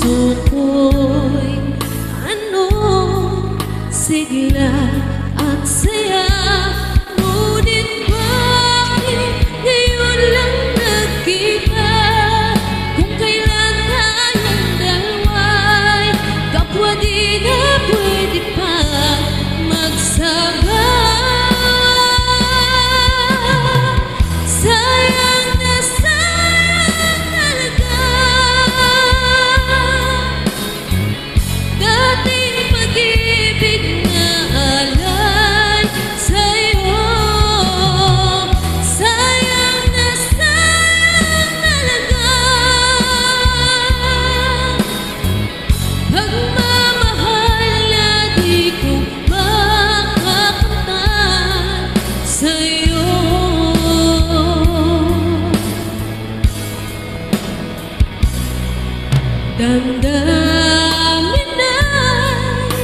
puso ko'y ano, sigla at saya. Ngunit bakit ngayon lang nagkita? Kung kailan tayong dalawa'y kapwa di na pwede pa magsama. Sayang na sayang talaga dating pag-ibig na alay sa'yo. Sayang na sayang talaga pagmamahal na di ko makakamtan sa'yo. Damdamin ay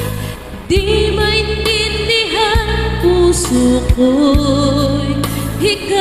di maintindihan, puso ko'y ikaw